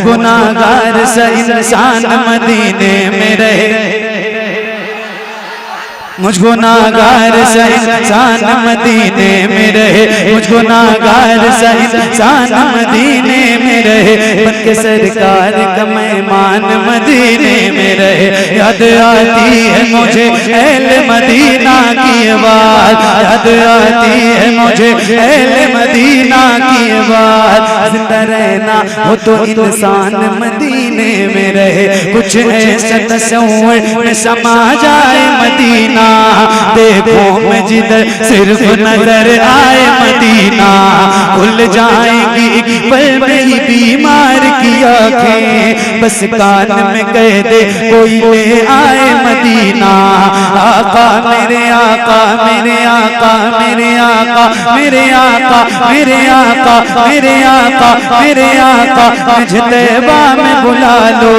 गुनाहगार सा इंसान मदीने में रहे, मुझ गुनाहगार सा इंसान मदीने में रहे, मुझ गुनाहगार सा इंसान मदीने में रहे, बनके सरकार का मेहमान मदीने में रहे। याद आती है मुझे अहले मदीना की आवाज़, याद आती है मुझे अहले मदीना की आवाज़। जिंदा रहना हो तो इंसान मदीने में रहे, कुछ ऐसा तस्वीर में समा जाए मदीना। देखो मैं जिधर सिर्फ नजर आए मदीना, खुल जाएंगी पल में ही बीमार की आंखें, बस कान में कह दे कोई ले आए मदीना। आका मेरे आका मेरे आका मेरे आका मेरे आका मेरे आका मेरे आका मेरे आका, मुझे तैबा में बुला लो।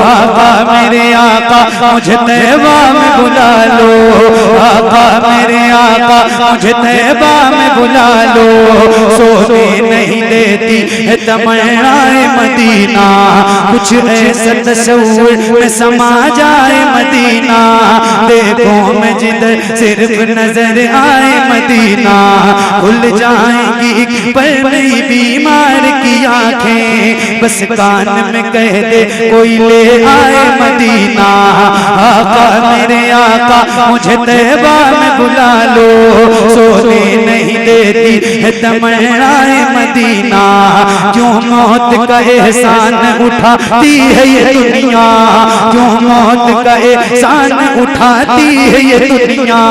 आका मेरे आका मुझे तैबा में बुला लो। आका मेरे आका मुझे तैबा में बुला लो। सोने नहीं देती है तमन्नाए मदीना, कुछ ऐसा तस्वीर में समा जाए मदीना। देखो मैं जिधर सिर्फ नजर आए मदीना, खुल जाएंगी पल में बीमार की आंखें, बस कान में कह दे कोई ले आए मदीना। आका मेरे आका मुझे तैबा में बुला लो। सोने नहीं देती है तमन्नाए मदीना, क्यों मौत का एहसान उठाती है ये दुनिया, क्यों मौत का एहसान उठाती है ये दुनिया,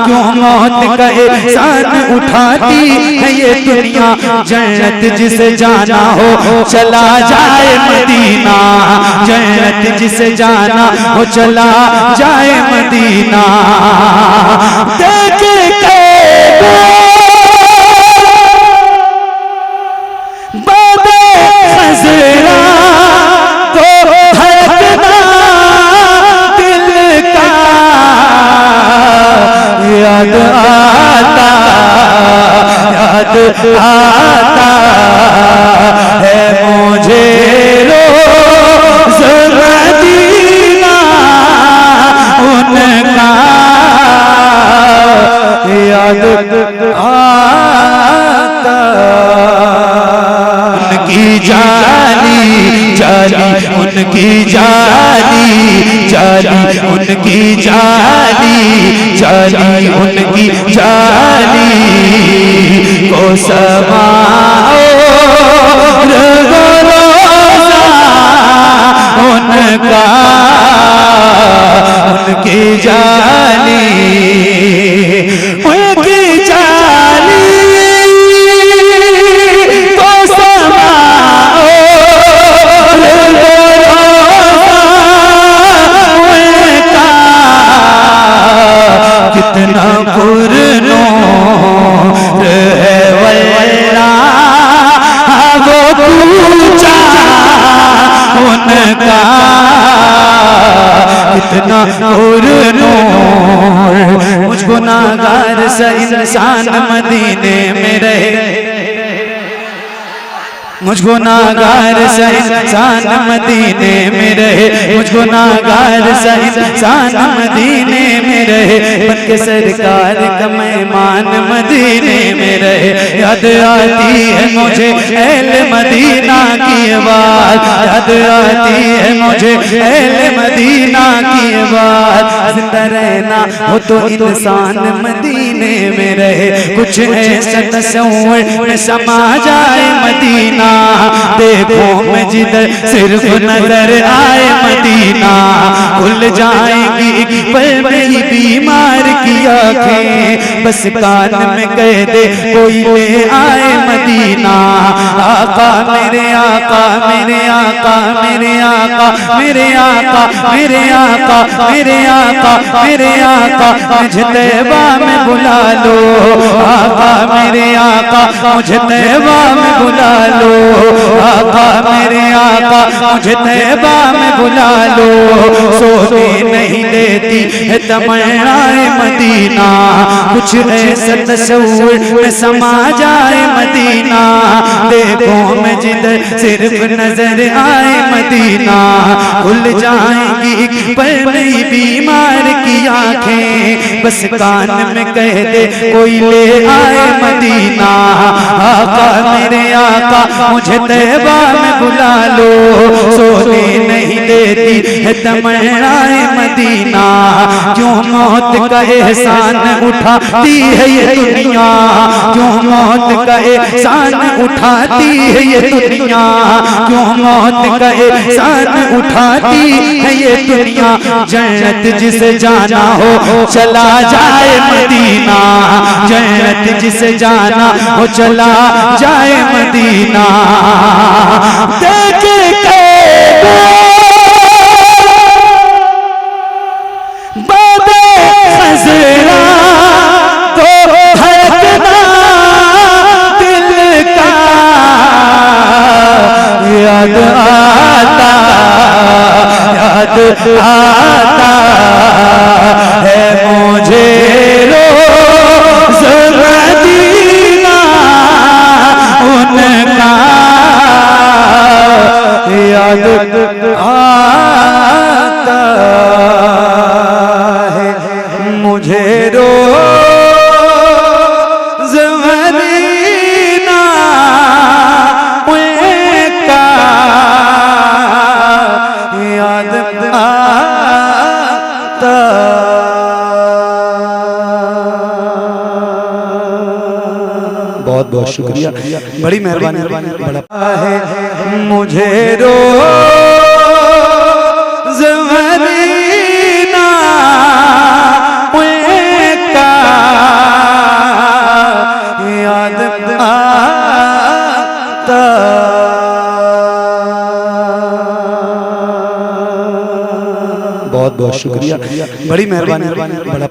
क्यों मौत का एहसान उठाती है ये दुनिया। जन्नत जिसे जाना हो चला जाए मदीना, जन्नत जिसे जाना हो चला जाए मदीना। देख के बाबे खजरा तो धड़कना दिल का याद आता, याद आता है मुझे रोज़ मदीना उनका याद आता। उनकी जाली जाली उनकी जाली जाली उनकी जाली जाली उनकी जाली को समाओ रोज़ा उनका, उनकी जाली उनकी जाली को समाओ उनका। कितना पुरनूर है वल्ला वो पूछा उनका, कितना पुरनूर। मुझ गुनाहगार सा इंसान मदीने में रहे, मुझ गुनाहगार सा इंसान मदीने में रहे, मुझ गुनाहगार सा इंसान मदीने में रहे, बनके सरकार का मेहमान मदीने में रहे। याद आती है मुझे अहले मदीना की आवाज़, याद आती है मुझे अहले मदीना की आवाज़। जिंदा रहना हो तो इंसान मदीने में रहे, कुछ ऐसा तस्वीर में समा जाए मदीना। देखो मैं जिधर सिर्फ नजर आए मदीना, खुल जाएंगी पल में ही बीमार की आंखें, बस कान में कह दे कोई ले आए मदीना। आका मेरे आका मेरे आका मेरे आका मेरे आका मेरे आका मेरे आका मेरे आका, मुझे तैबा में बुला बुला लो, आका मेरे आका मुझे तैबा में बुला लो, आका मेरे आका मुझे तैबा में बुला लो। सोने नहीं देती है तमन्नाए मदीना, कुछ ऐसा तस्वीर में समा जाए मदीना। देखो मैं जिधर सिर्फ नजर आए मदीना, खुल जाएंगी पर नहीं बीमार की आंखें, बस कान में कह दे कोई ले आए मदीना। आका मेरे आका मुझे तैबा में बुला लो, सोने नहीं देती है तमन्नाए मदीना। क्यों मौत का एहसान उठाती है ये दुनिया, क्यों मौत का एहसान उठाती है ये दुनिया, क्यों मौत का एहसान उठाती है ये दुनिया। जन्नत जिसे जाना हो चला जाए मदीना, जन्नत जिसे जाना हो चला जाए मदीना। देख के बदे खज़रा तो धड़कना दिल का याद आता है मुझे रोज़ मदीना उनका याद आता है मुझे रोज़ मदीना उनका याद आता। बहुत बहुत शुक्रिया, बड़ी मेहरबानी, बड़ा है मुझे रोज़ मदीना उनका याद आता। बहुत बहुत शुक्रिया, बड़ी मेहरबानी, बड़ा